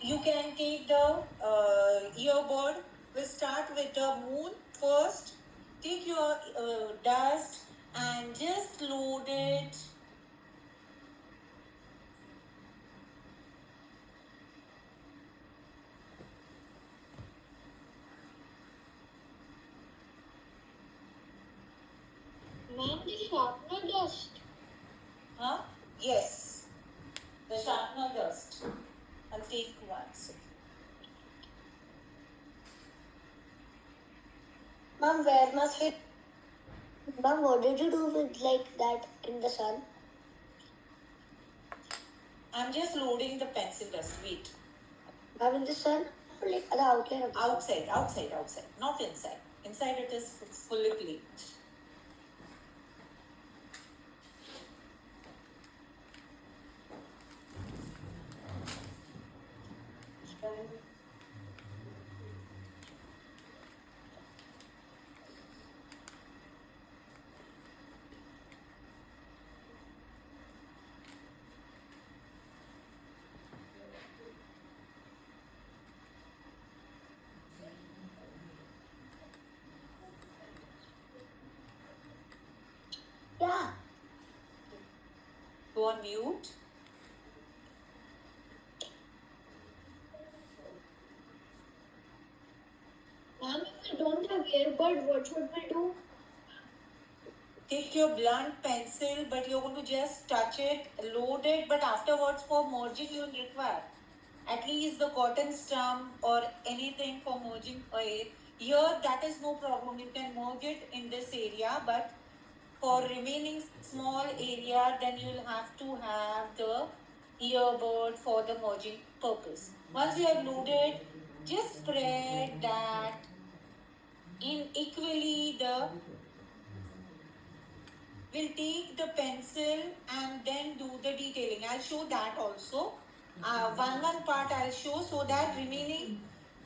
You can take the earbud. We'll start with the moon first. Take your dust and just load it. Ma'am, the sharpener dust. Huh? Yes. The sharpener dust. I'll take one second. Ma'am, where must we? Ma'am, what did you do with like that in the sun? I'm just loading the pencil dust. Wait. Ma'am, in the sun? Or like the outline of the sun? Outside. Not inside. Inside it is fully clean. Yeah. Go on mute. Ma'am, if we don't have earbud, what should we do? Take your blunt pencil, but you're going to just touch it, load it, but afterwards for merging you'll require at least the cotton stump or anything for merging it. Here that is no problem. You can merge it in this area, but for remaining small area, then you'll have to have the earbud for the merging purpose. Once you have loaded, just spread that in equally the. We'll take the pencil and then do the detailing. I'll show that also. One part I'll show, so that remaining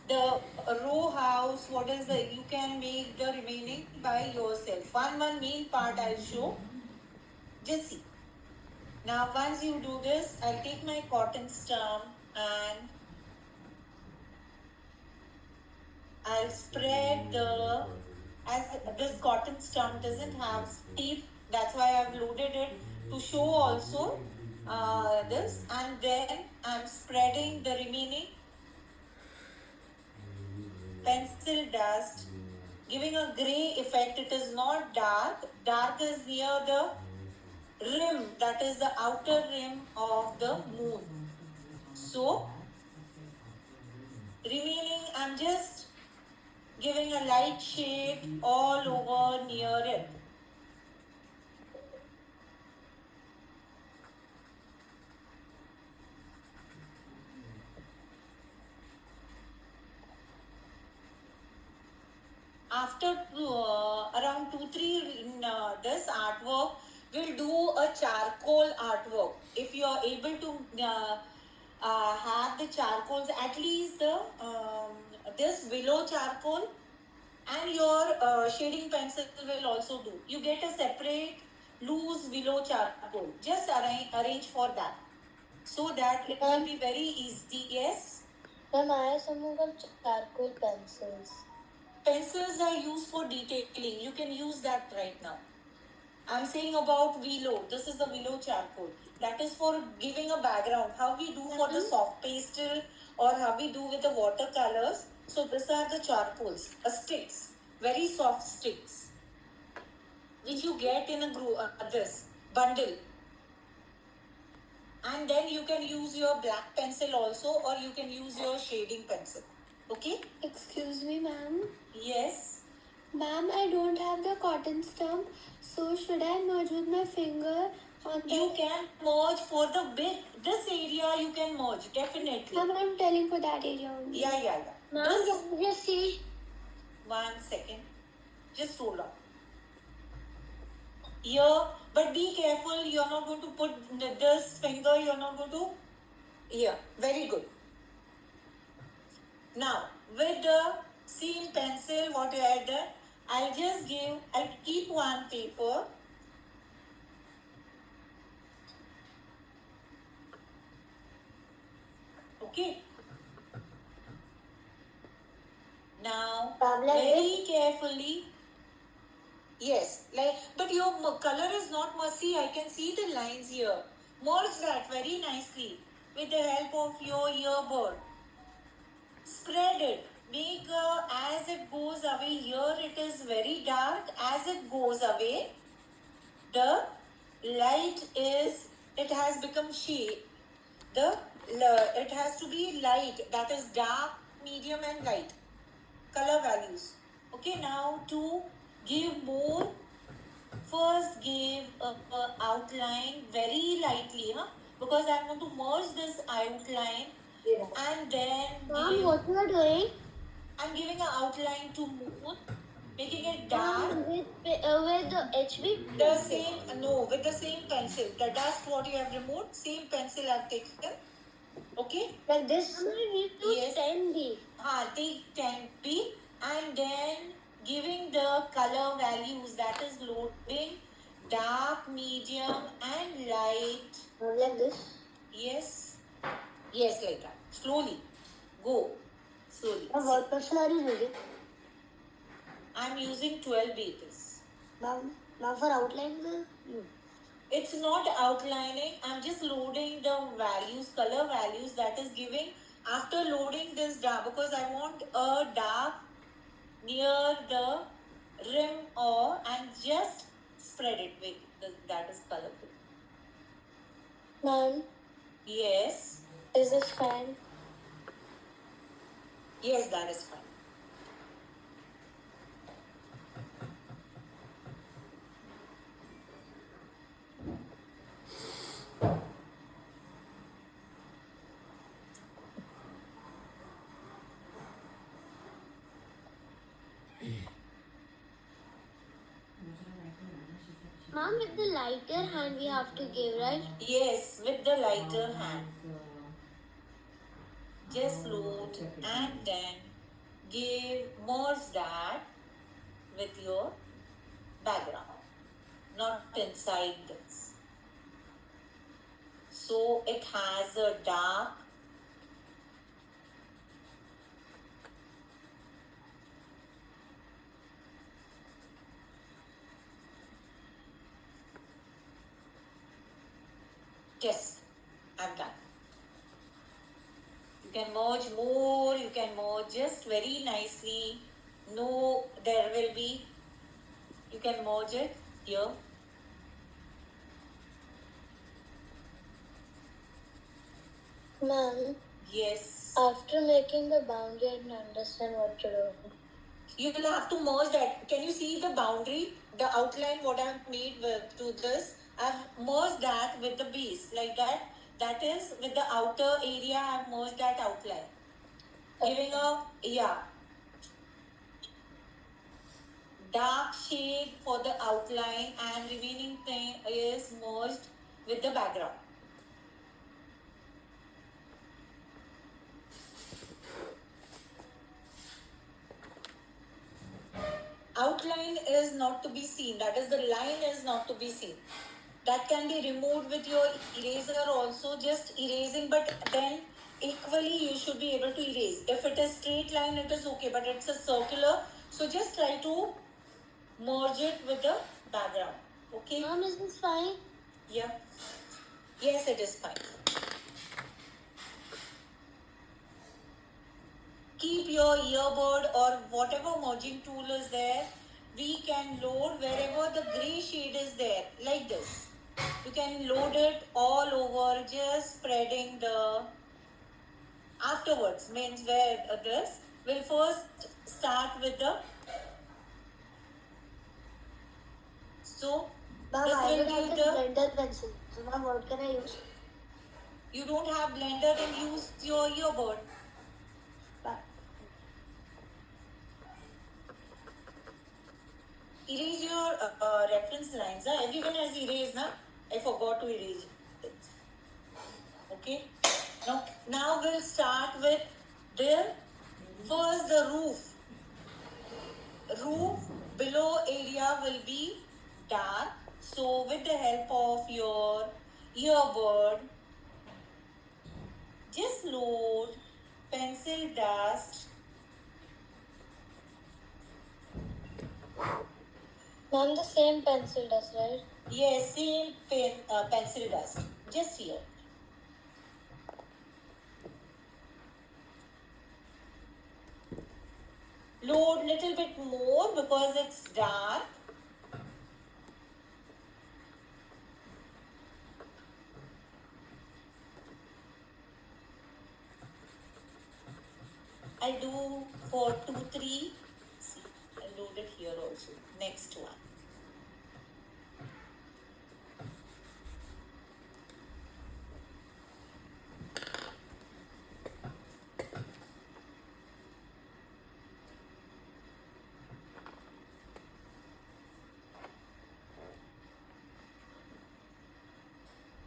the row house, what is the, you can make the remaining by yourself. One main part I'll show. Just see. Now once you do this, I'll take my cotton stump and I'll spread the, as this cotton stump doesn't have teeth, that's why I've loaded it to show also this, and then I'm spreading the remaining pencil dust, giving a gray effect. It is not dark. Dark is near the rim, that is the outer rim of the moon. So remaining, I'm just giving a light shade all over near it. After around 2-3 in this artwork, we'll do a charcoal artwork. If you are able to have the charcoals, at least the this willow charcoal and your shading pencil will also do. You get a separate loose willow charcoal. Just arrange for that, so that it will be very easy. Yes. Ma'am, I have some of charcoal pencils. Pencils are used for detailing. You can use that right now. I'm saying about willow. This is the willow charcoal. That is for giving a background. How we do for the soft pastel or how we do with the watercolors. So these are the charcoals, sticks, very soft sticks, which you get in a this bundle. And then you can use your black pencil also, or you can use your shading pencil. Okay? Excuse me, ma'am. Yes. Ma'am, I don't have the cotton stump, so should I merge with my finger on the... You can merge for the this area, you can merge, definitely. Ma'am, I'm telling for that area only. Yeah. Ma'am, can you just see? 1 second. Just hold on. Here, but be careful, you're not going to put this finger, you're not going to... Here, very good. Now, with the same pencil, what you had done, I'll keep one paper. Okay. Very carefully. Yes, like, but your color is not messy. I can see the lines here. Merge that very nicely with the help of your earbud. Spread it. Make as it goes away. Here it is very dark. As it goes away, the light is, it has become shade. It has to be light, that is dark, medium and light color values. Okay, now to give more, first give a outline very lightly, because I'm going to merge this outline and then Mom, what you are doing? I'm giving an outline to moon, making it dark. With the HB? The same, no, with the same pencil. The dust what you have removed, same pencil I've taken. Okay? Like this? Mom, I need to Yes. 10B. Take 10B and then giving the color values, that is loading dark, medium and light. Like this? Yes. Yes, like that. Slowly. Go. Slowly. What pencil are you using? I'm using 12 pages. Mom, for outline? It's not outlining. I'm just loading the values, color values, that is giving after loading this dark, because I want a dark near the rim or and just spread it with that is colorful. Mom, Yes. is this fine? Yes, that is fine. Mom, with the lighter hand we have to give, right? Yes, with the lighter hand. Just load and then merge that with your background, not inside this. So it has a dark Yes, I'm done. You can merge more, you can merge just very nicely. No, there will be, you can merge it here. Ma'am, Yes. after making the boundary, I didn't understand what to do. You will have to merge that. Can you see the boundary, the outline what I have made to this? I've merged that with the base like that. That is with the outer area. I've merged that outline, giving a dark shade for the outline, and remaining thing is merged with the background. Outline is not to be seen, that is the line is not to be seen. That can be removed with your eraser also, just erasing, but then equally you should be able to erase. If it is straight line it is okay, but it's a circular, so just try to merge it with the background. Okay? Mom, is this fine? Yeah. Yes, it is fine. Keep your earbud or whatever merging tool is there. We can load wherever the gray shade is there, like this. You can load it all over, just spreading the afterwards, means where this. We'll first start with the, so Mom, this I will don't have be the the, blender pencil. So, Mom, what can I use? you don't have blender, then use your earbud. Erase your reference lines. Everyone has erased, na? I forgot to erase it. Okay. Now we'll start with first the roof. Roof below area will be dark. So with the help of your earbud, just load pencil dust Ma'am, the same pencil dust, right? Yes, same pencil dust. Just here. Load little bit more because it's dark. I'll do for 2, 3. See, I'll load it here also. Next one.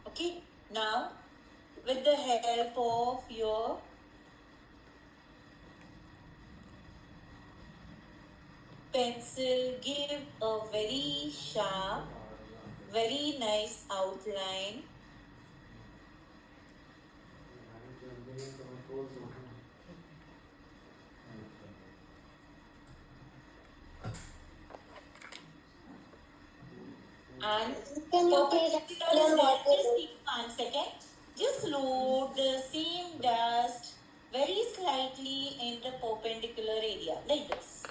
Okay, now with the help of your pencil, give a very sharp, very nice outline. And Can you please explain what it just is? take 1 second. Just load the same dust very slightly in the perpendicular area like this.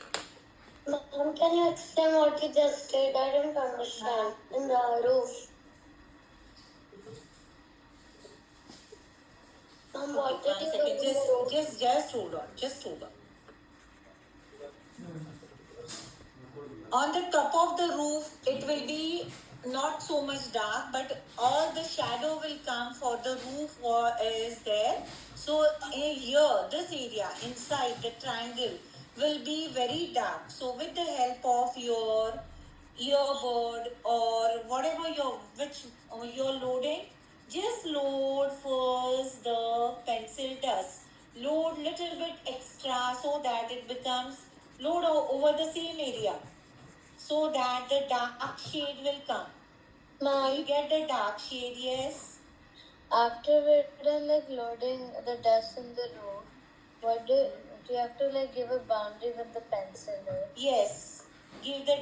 Ma'am, can you explain what you just did? I don't understand. In the roof. Ma'am, what did you do 1 second. in the roof? Just hold on. Just hold on. On the top of the roof, it will be not so much dark, but all the shadow will come for the roof is there. So here, this area inside the triangle will be very dark. So with the help of your earbud or whatever you're loading, just load first the pencil dust. Load little bit extra so that it becomes load over the same area so that the dark shade will come. Ma'am, You get the dark shade, yes. after we're done like loading the dust in the roof, what do you have to like give a boundary with the pencil, right? Yes. Give the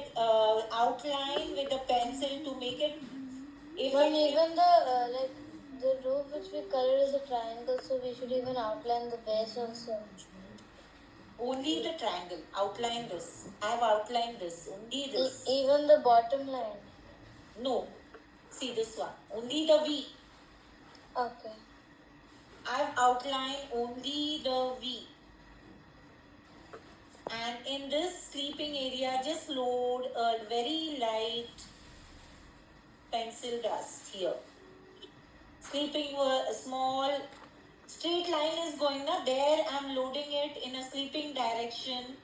outline with the pencil to make it Ma'am, effective. even the like the roof which we color is a triangle, so we should even outline the base also. Only the triangle. Outline this. I have outlined this. Only this. Even the bottom line. No. See this one. Only the V. Okay. I've outlined only the V. And in this sleeping area, just load a very light pencil dust here. Sleeping a small straight line is going up. There I'm loading it in a sleeping direction.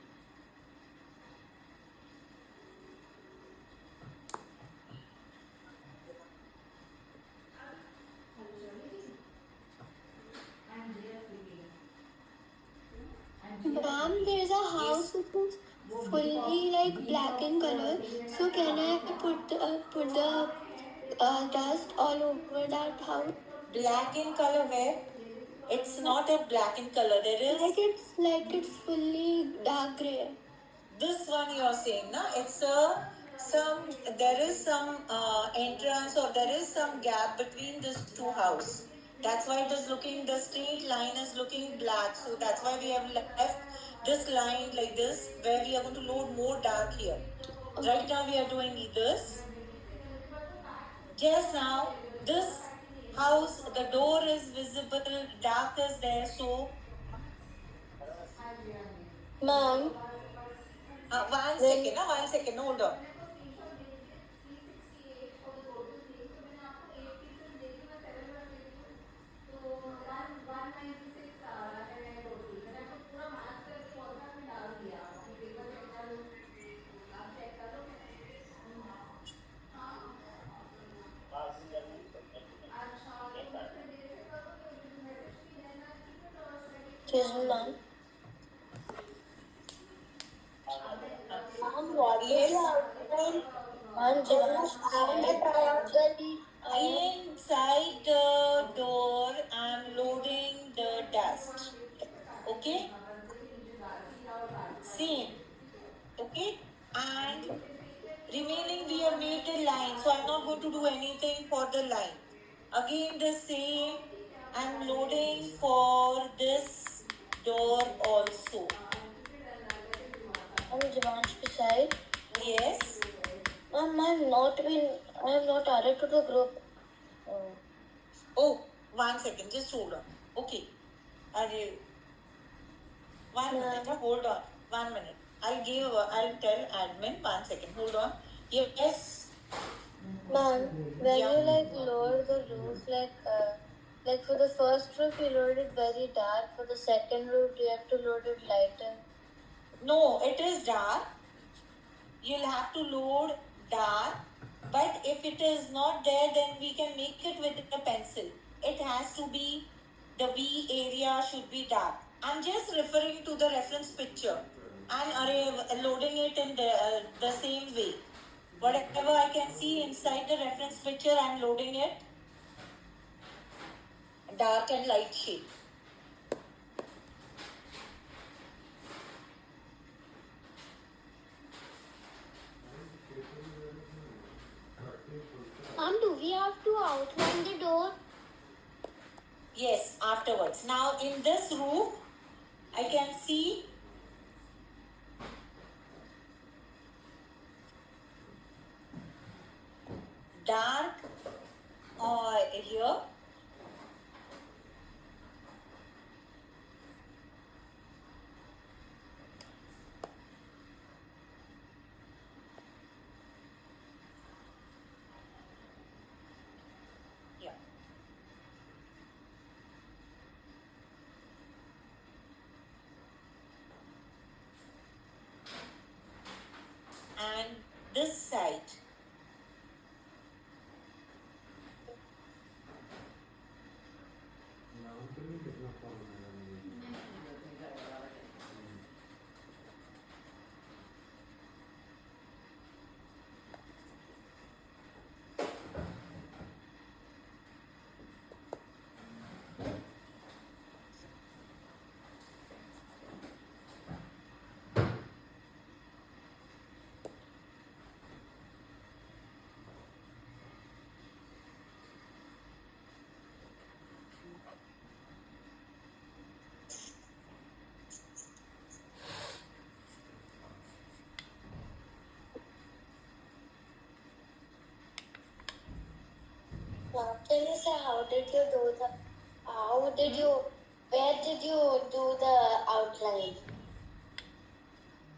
Ma'am, there's a house which is fully like black in color. So can I put the dust all over that house? Black in color where? It's not a black in color. There is Like it's fully dark gray. this one you are saying, na? It's a there is some entrance or there is some gap between these two houses. That's why it is looking, the straight line is looking black. So that's why we have left this line like this, where we are going to load more dark here. Right now we are doing this. Just now, this house, the door is visible, dark is there. So, Ma'am, 1 second, hold on. excuse me, ma'am. What Yes. is the outline? Ma'am, just add the triangle. Inside the door, I'm loading the dust. Okay? Same. Okay? And Remaining we have made the line, so I'm not going to do anything for the line. Again the same, I'm loading for this door also. I'm Devansh beside. Yes. I have not added to the group. Oh, 1 second, just hold on. Okay. One minute, hold on. 1 minute. I'll tell admin. 1 second, hold on. Yes. Ma'am, when Yeah. you lower the roof, like for the first roof you load it very dark. For the second roof you have to load it lighter. No, it is dark. You'll have to load dark. But if it is not there, then we can make it with a pencil. It has to be, the V area should be dark. I'm just referring to the reference picture and loading it in the same way. Whatever I can see inside the reference picture, I'm loading it dark and light shade. Do we have to outline the door? Yes, afterwards. Now in this roof, I can see dark here. Yeah. And this side. Can you say where did you do the outline?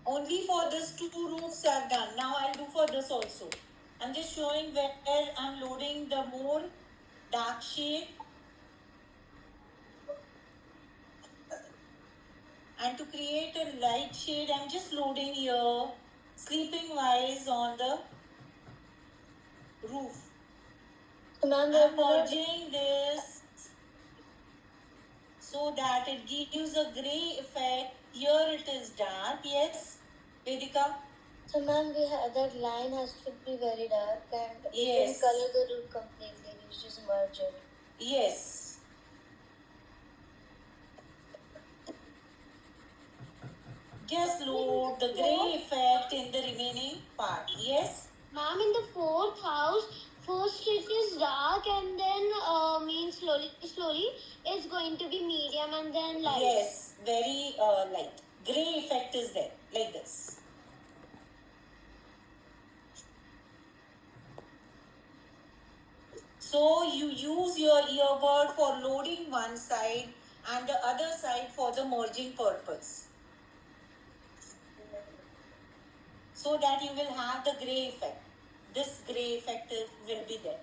Only for these two roofs I've done. Now I'll do for this also. I'm just showing where I'm loading the more dark shade. And to create a light shade, I'm just loading here, sleeping wise on the roof. Ma'am, I'm merging this so that it gives a grey effect. Here it is dark. Yes, Vedika? So ma'am, that line has to be very dark and you Yes. can color the roof completely. You just merge it. Yes. Just load the grey effect in the remaining part. Yes? Ma'am, in the fourth house, first it is dark and then means slowly it's going to be medium and then light. Yes, very light. Grey effect is there, like this. So you use your earbud for loading one side and the other side for the merging purpose. So that you will have the grey effect. This grey effect will be there.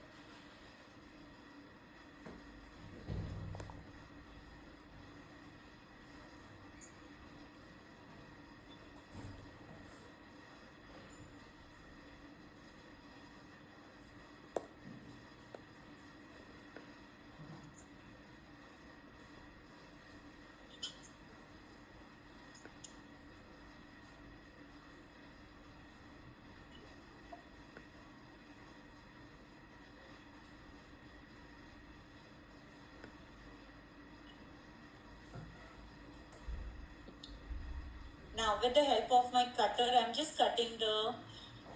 Now with the help of my cutter, I'm just cutting the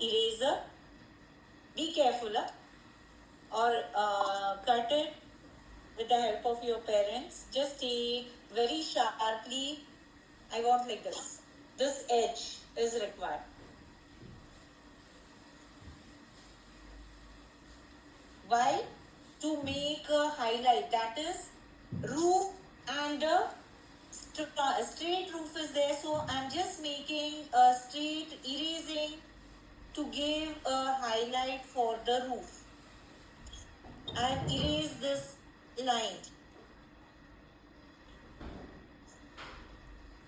eraser. Be careful, huh? Or cut it with the help of your parents. Just take very sharply. I want like this. This edge is required. Why? To make a highlight, that is roof, and a straight roof is there, so I'm just making a straight erasing to give a highlight for the roof. I've erased this line,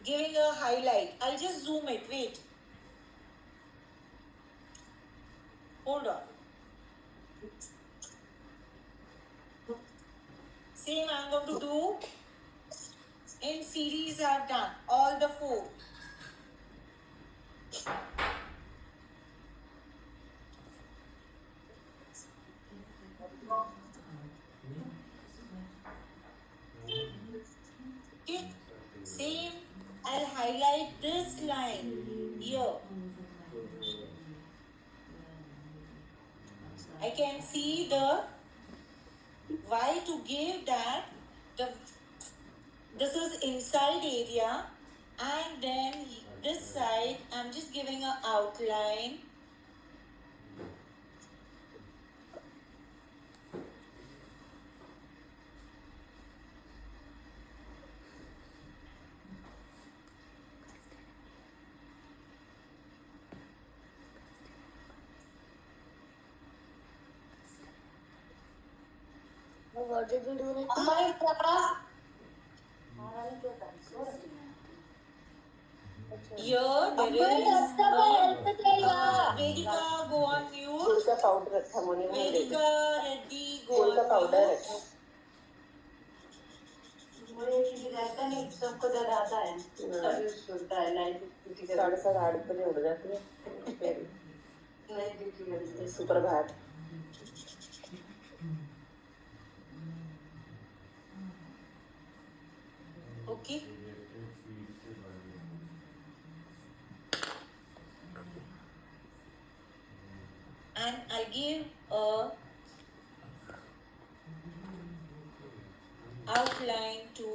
giving a highlight. I'll just zoom it. Wait, hold on. Same I'm going to do in series. I've done all the 4. Okay. Same, I'll highlight this line here. I can see the why to give that the this is inside area, and then this side I'm just giving an outline. What did you do with it? Here there is Vedika, go on mute. Powder अच्छा मोने में Vedika Reddy, go गुड़ का on powder mute. अच्छा मुझे किसी रहता नहीं सबको दर्द आता है शरीर सुनता है नाइट ड्यूटी 7:30 8 बजे उठ जाती है नाइट ड्यूटी करती है सुप्रभात Okay. And I'll give a outline to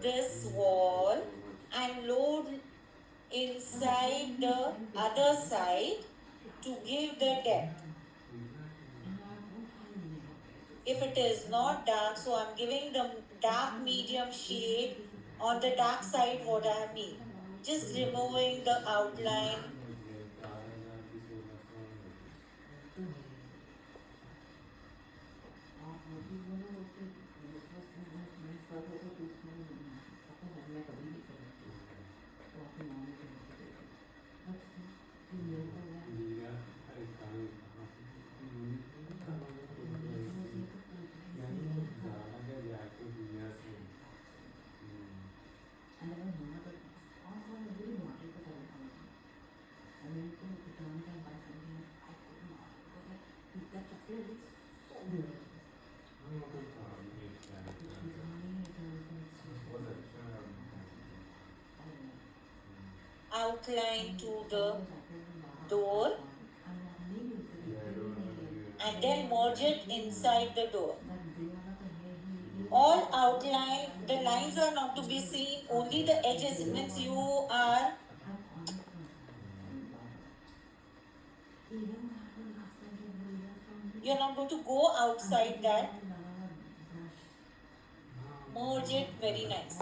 this wall and load inside the other side to give the depth. If it is not dark, so I'm giving the dark medium shade on the dark side what I have made. Just removing the outline. Outline to the door and then merge it inside the door. All outline, the lines are not to be seen, only the edges. Means you're not going to go outside that. Merge it very nice.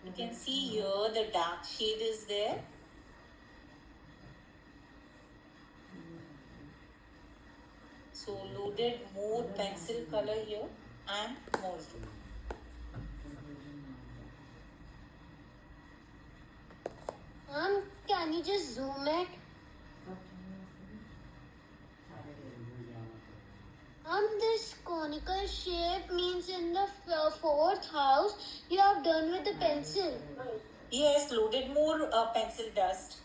You can see here the dark shade is there. So loaded more pencil color here and more. Mom, can you just zoom it? conical shape means in the fourth house you have done with the pencil. Yes, loaded more pencil dust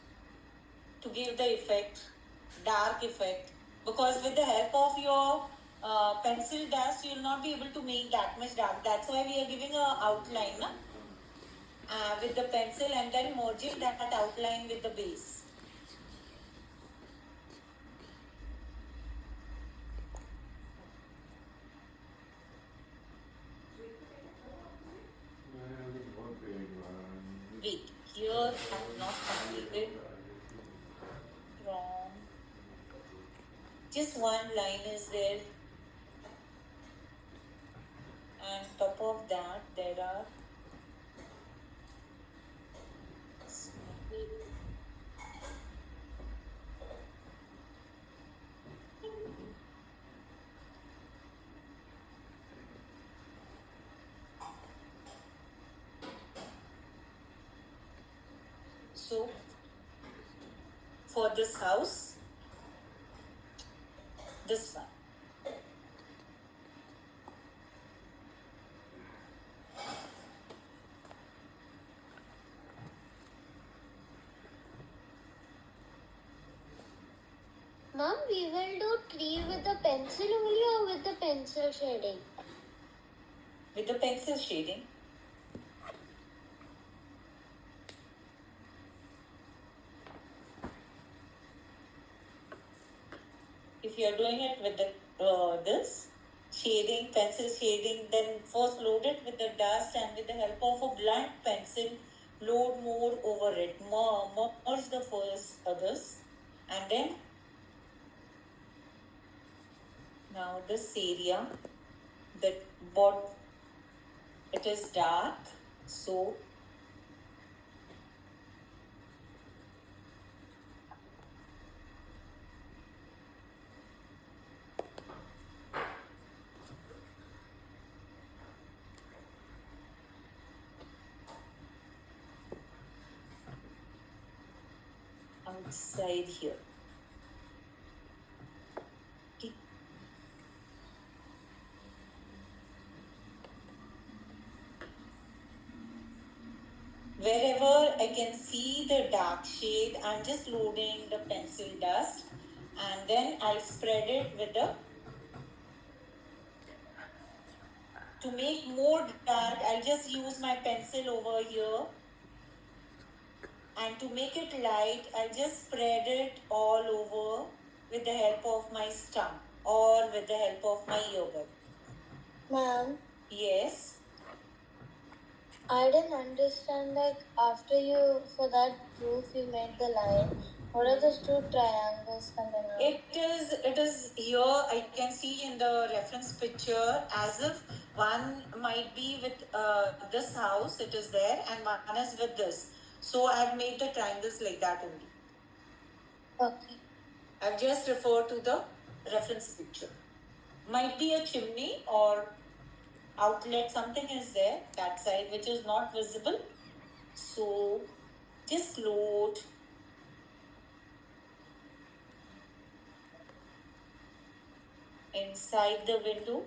to give the effect, dark effect. Because with the help of your pencil dust, you will not be able to make that much dark. That's why we are giving a outline with the pencil and then merging that outline with the base. Wait, here I have not completed. Wrong. Just one line is there. And top of that there are so for this house, this one. Mom, we will do tree with the pencil only or with the pencil shading? With the pencil shading. If you are doing it with the this shading, pencil shading, then first load it with the dust and with the help of a blunt pencil, load more over it. Merge the first others and then now this area that it is dark, so outside here. Okay. Wherever I can see the dark shade, I'm just loading the pencil dust and then I'll spread it with the, to make more dark, I'll just use my pencil over here. And to make it light, I'll just spread it all over with the help of my stump or with the help of my earbud. Ma'am, Yes. I didn't understand, like, after you, for that roof, you made the line. What are those two triangles coming out? It is here I can see in the reference picture as if one might be with this house, it is there, and one is with this. So I've made the triangles like that only. Okay. I've just referred to the reference picture. Might be a chimney or outlet, something is there that side which is not visible. So just load inside the window.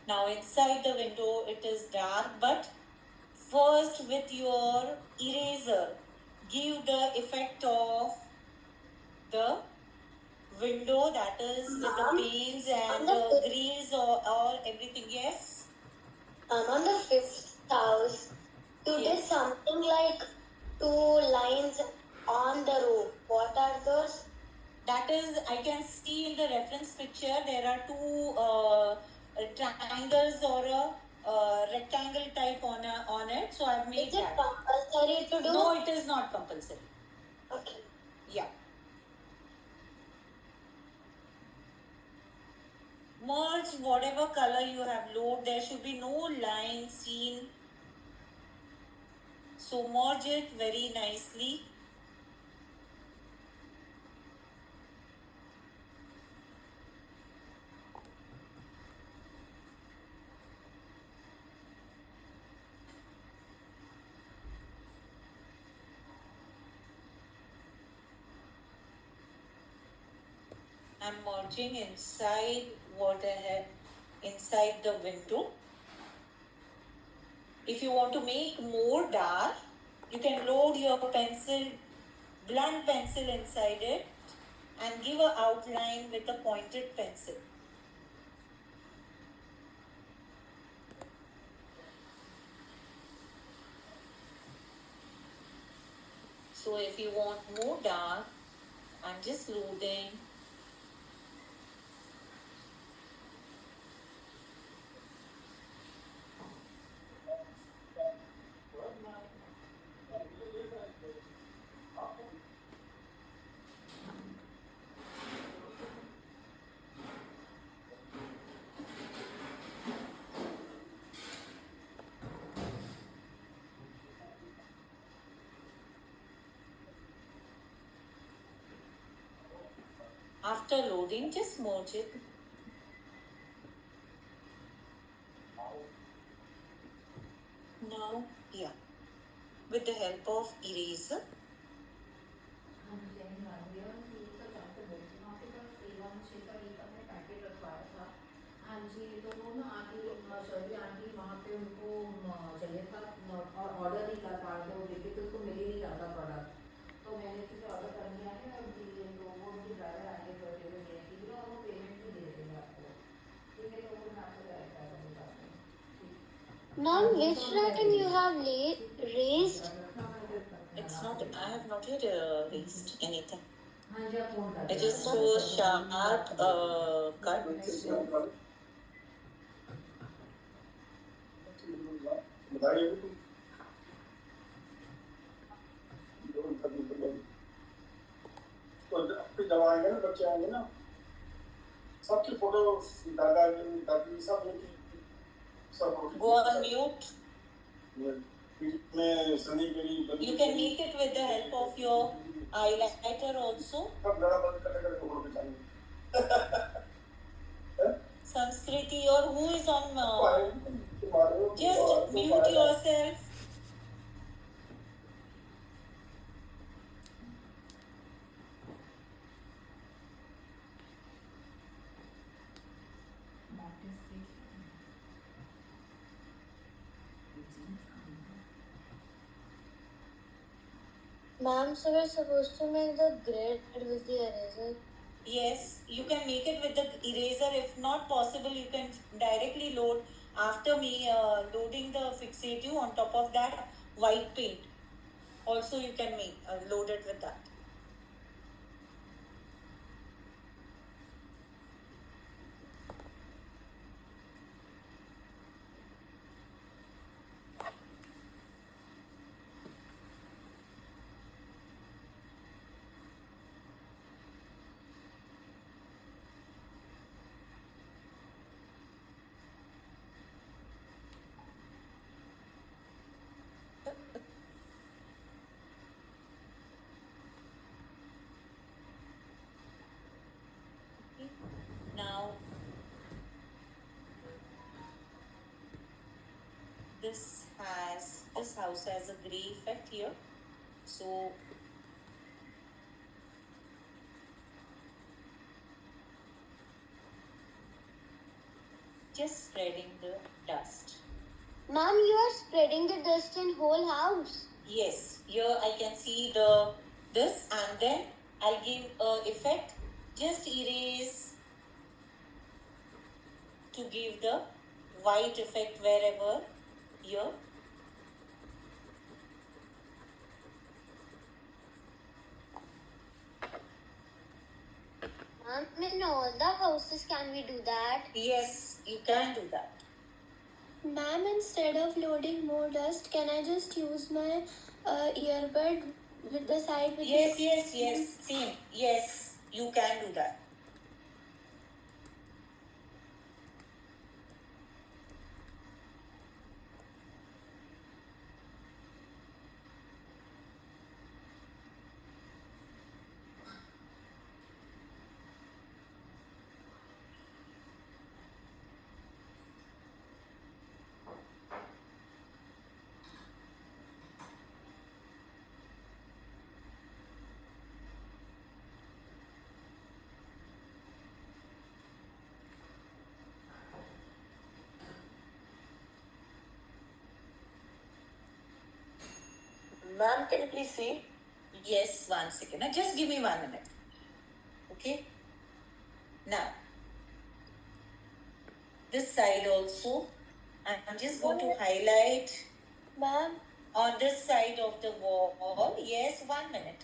Now inside the window it is dark, but first with your eraser give the effect of the window, that is with the panes and the grills or everything. Yes? On the fifth house, you did Yes. something like two lines on the roof. What are those? That is, I can see in the reference picture there are two triangles or a rectangle type on it. So I've made Is it that. compulsory to do? No, it is not compulsory. Okay. Yeah. Merge whatever color you have load. There should be no line seen. So merge it very nicely. I'm merging inside what I have inside the window. If you want to make more dark, you can load your pencil, blunt pencil inside it and give an outline with a pointed pencil. So if you want more dark, I'm just loading. After loading, just merge it. Now, yeah, with the help of eraser. हाँ जी, तो वो ना aunty Shirley aunty वहाँ पे उनको चाहिए था और ऑर्डर नहीं कर पा रहे थे वो देखते थे उसको मिल ही नहीं रहा था प्रोडक्ट तो मैंने इसे ऑर्डर कर दिया है और तो वो उनके ड्राइवर आएंगे थोड़ी देर में देने के लिए और वो पेमेंट भी दे देंगे आपको ठीक है तो वो मैं आपको डायरेक्ट कर दूँगा Ma'am, which time you have raised? It's not, I have not yet raised anything. हाँ जी आप फोन कर I just do a sharp cut. So तो जब आएंगे ना बच्चे आएंगे ना सबकी फोटो दादा दादी सब सब go on mute. में सनी के लिए You can make it with the help of your highlighter also. सब बड़ा बंद करके photo खिंचाएंगे Sanskriti or who is on just mute yourself. Ma'am, so we're supposed to make the grid with the eraser. Yes, you can make it with the eraser. If not possible, you can directly load after me loading the fixative on top of that white paint. Also, you can make load it with that. Now, this house has a gray effect here. So just spreading the dust. Ma'am, you are spreading the dust in whole house. Yes, here I can see this and then I'll give a effect. Just erase to give the white effect wherever here. Ma'am, in all the houses can we do that? Yes, you can do that. Ma'am, instead of loading more dust, can I just use my earbud with the side? With Yes, same. Yes, you can do that. Ma'am, can you please see? Yes, 1 second. Now just give me 1 minute. Okay. Now, this side also, I'm just going to highlight Ma'am, on this side of the wall. Yes, 1 minute.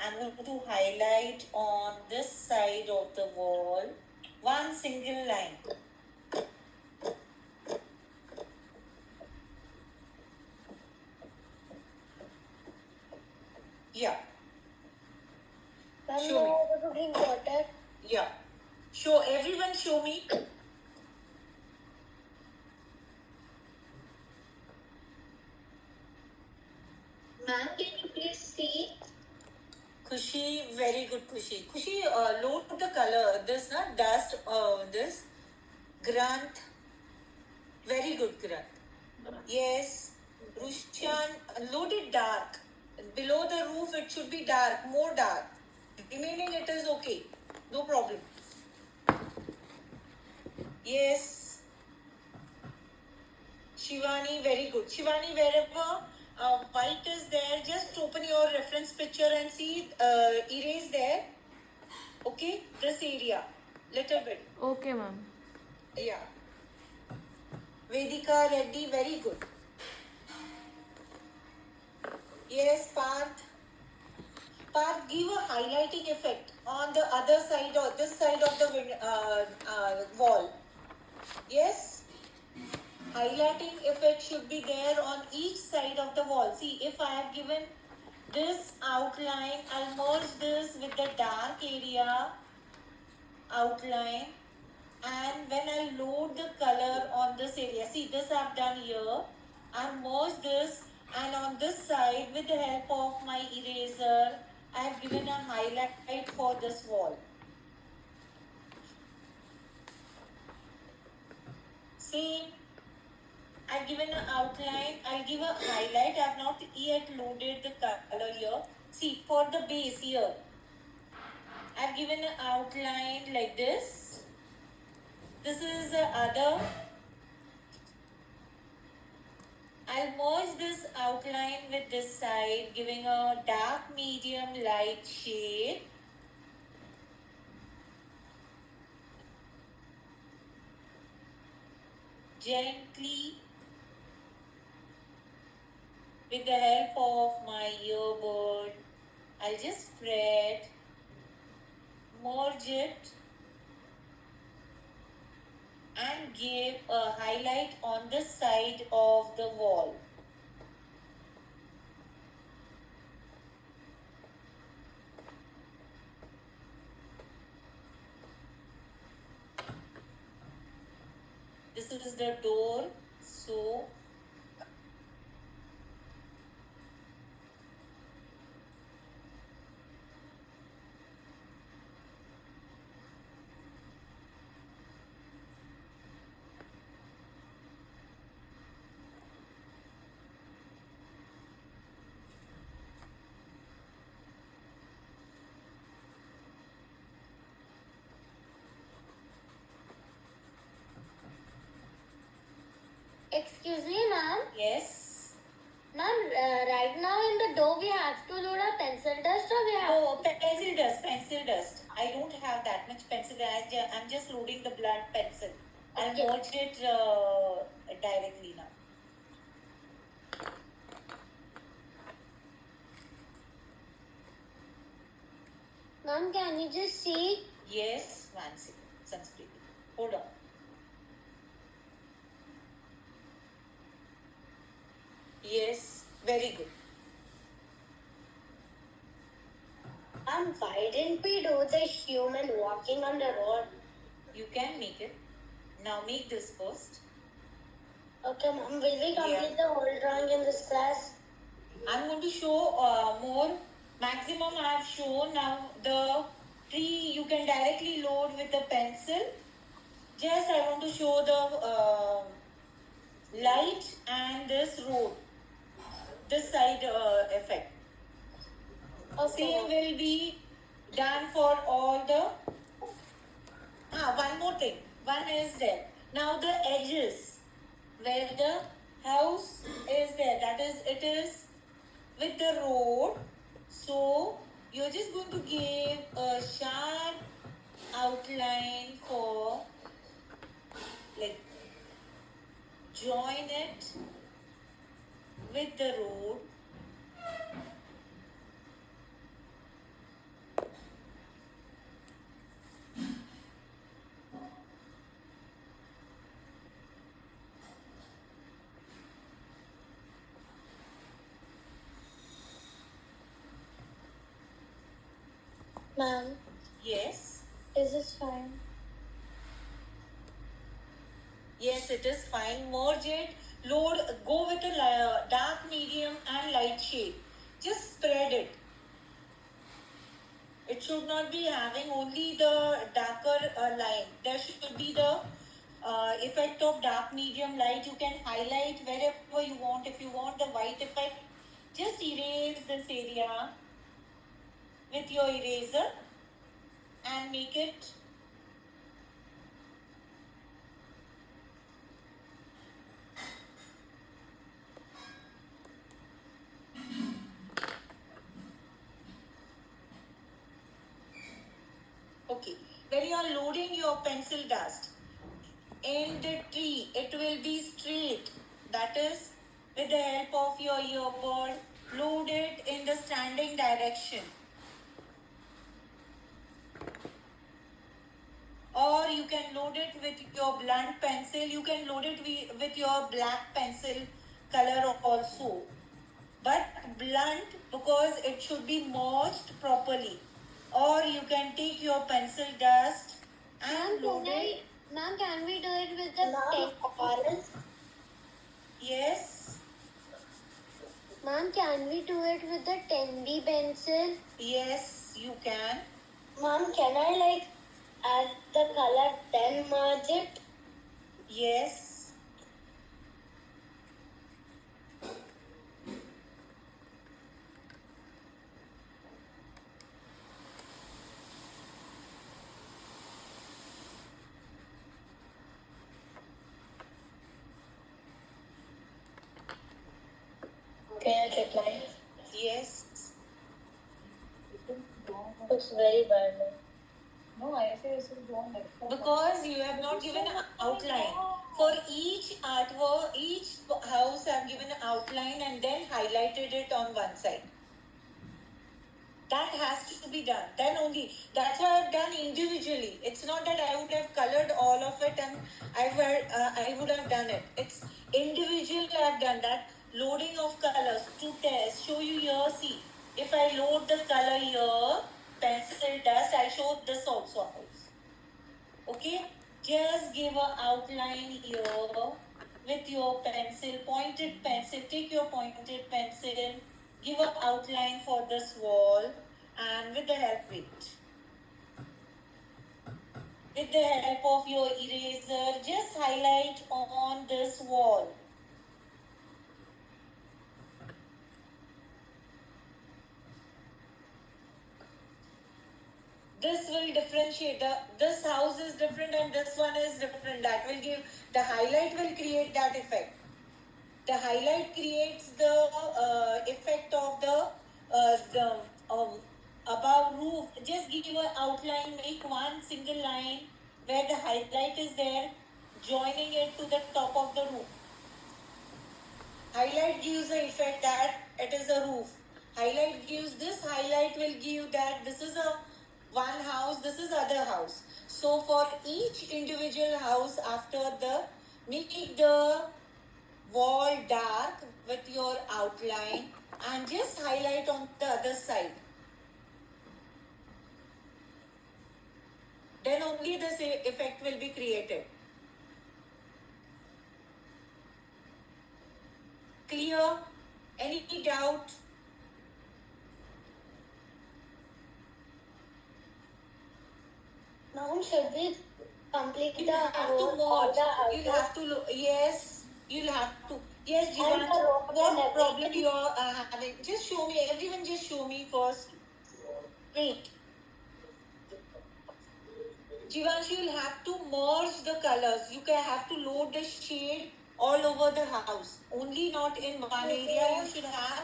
I'm going to highlight on this side of the wall one single line. Yeah, ma'am, Show me. no, I want to drink water. yeah. Show everyone. Show me. Ma'am, can you please see? Kushi, very good, Kushi. Kushi, load the color. This, not dust. This Grant. Very good, Grant. Yes. Rushan, load it dark. Below the roof, it should be dark, more dark. Remaining, it is okay. No problem. Yes. Shivani, very good. Shivani, wherever white is there, just open your reference picture and see erase there. Okay, this area, little bit. Okay, ma'am. Yeah. Vedika Reddy, very good. Yes, Parth. Parth, give a highlighting effect on the other side or this side of the wall. Yes. Highlighting effect should be there on each side of the wall. See, if I have given this outline, I'll merge this with the dark area outline, and when I load the color on this area, see this I've done here, I've merged this, and on this side with the help of my eraser, I've given a highlight for this wall. Same. I've given an outline, I'll give a highlight. I've not yet loaded the color here. See, for the base here, I've given an outline like this. This is the other. I'll merge this outline with this side, giving a dark, medium, light shade. Gently, with the help of my earbud, I'll just spread, merge it, and give a highlight on this side of the wall. This is the door, so Excuse me, ma'am. yes. Ma'am, right now in the dough we have to load a pencil dust or we have... Oh, pencil dust, pencil dust. I don't have that much pencil. I'm just loading the blunt pencil. I'll Okay. merge it directly now. Ma'am, can you just see? Yes, 1 second. Sunscreen. Hold on. Yes, very good. Ma'am, why didn't we do the human walking on the road? You can make it. Now make this first. Okay, ma'am, will we complete Yeah. the whole drawing in this class? I'm going to show more. Maximum I have shown. Now the tree you can directly load with a pencil. Just I want to show the light and this road. This side effect. Okay, Same will be done for all the. One more thing. One is there. Now the edges where the house is there. That is, it is with the road. So you're just going to give a sharp outline for, like, join it with the road. Ma'am, Yes. is this fine? Yes, it is fine. Merge it. Load. Go with a dark, medium, and light shade. Just spread it. It should not be having only the darker line. There should be the effect of dark, medium, light. You can highlight wherever you want. If you want the white effect, just erase this area with your eraser and make it okay. When you are loading your pencil dust in the tree, it will be straight. That is, with the help of your earbud, load it in the standing direction. Or you can load it with your blunt pencil. You can load it with your black pencil color also. But blunt, because it should be merged properly. Or you can take your pencil dust and load it. Ma'am, can we do it with the orange? Yes. Ma'am, can we do it with the 10B pencil? Yes, you can. Ma'am, can I add the color then merge it? Yes. Can I check mine? Yes. Looks very bad. No, I say this is don't like Because you have not given an outline. For each artwork, each house I've given an outline and then highlighted it on one side. That has to be done. Then only. That's why I've done individually. It's not that I would have colored all of it and I would have done it. It's individual. I've done that. Loading of colors to test. Show you here. See, if I load the color here, pencil dust, I showed this also. Okay, just give an outline here with your pencil, pointed pencil. Take your pointed pencil, give an outline for this wall, and with the help with the help of your eraser, just highlight on this wall. This will differentiate. This house is different and this one is different. That will give, the highlight will create that effect. The highlight creates the effect of the above roof. Just give an outline, make one single line where the highlight is there, joining it to the top of the roof. Highlight gives the effect that it is a roof. Highlight gives, this highlight will give that this is a one house, this is other house. So for each individual house, after the, make the wall dark with your outline and just highlight on the other side. Then only this effect will be created. Clear? Any doubt? Ma'am, should we complete You the have to whole merge. order? You'll have to look. Yes, you'll have to. Yes, And Jivan, the road and what problem everything. you're having? Just show me. Everyone just show me first. Wait. Jivansh, you'll have to merge the colors. You can have to load the shade all over the house. Only not in one area. You should have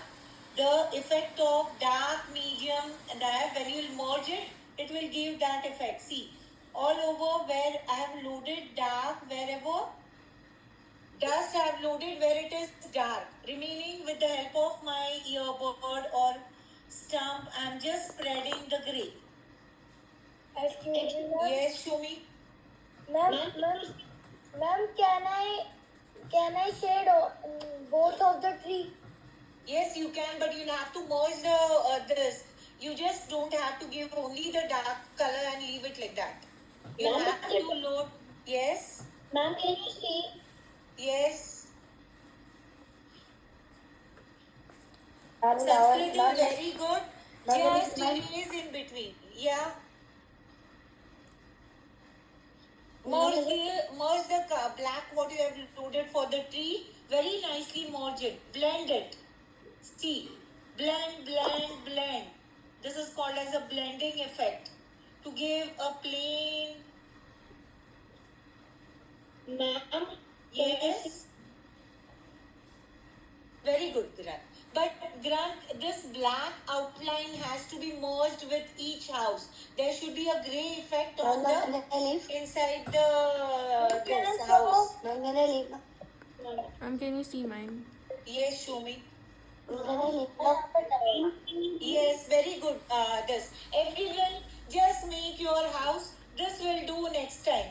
the effect of dark, medium, and dark, when you will merge it, it will give that effect. See, all over where I have loaded dark, wherever dust I have loaded where it is dark. Remaining with the help of my earbud or stump, I am just spreading the grey. Excuse me, ma'am. Yes, show me. Ma'am, can I shade both of the tree? Yes, you can, but you'll have to merge this. You just don't have to give only the dark color and leave it like that. You Ma'am, have to load. Yes, Ma'am, can you see? yes. Ma'am, Sanskriti, ma'am, very good. Ma'am, Just ma'am. erase in between. Yeah. Ma'am, Merge the black what you have loaded for the tree. Very nicely merge it. Blend it. See, blend, blend, blend. This is called as a blending effect. To give a plain. Ma'am, Yes. Very good, Grant. But Grant, this black outline has to be merged with each house. There should be a grey effect on the inside the this house. Ma'am, can you see mine? Yes, show me. Yes, very good. This everyone just make your house. This will do next time.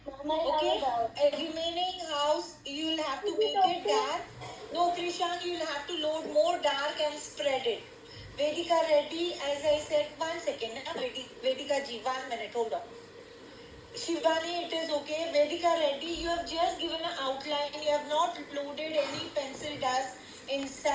Okay. Remaining house you'll have to make it dark. No, Krishan, you'll have to load more dark and spread it. Vedika Reddy, as I said, 1 second. Vedika ji, 1 minute. Hold on. Shivani, it is okay. Vedika Reddy, you have just given an outline. You have not loaded any pencil dust inside.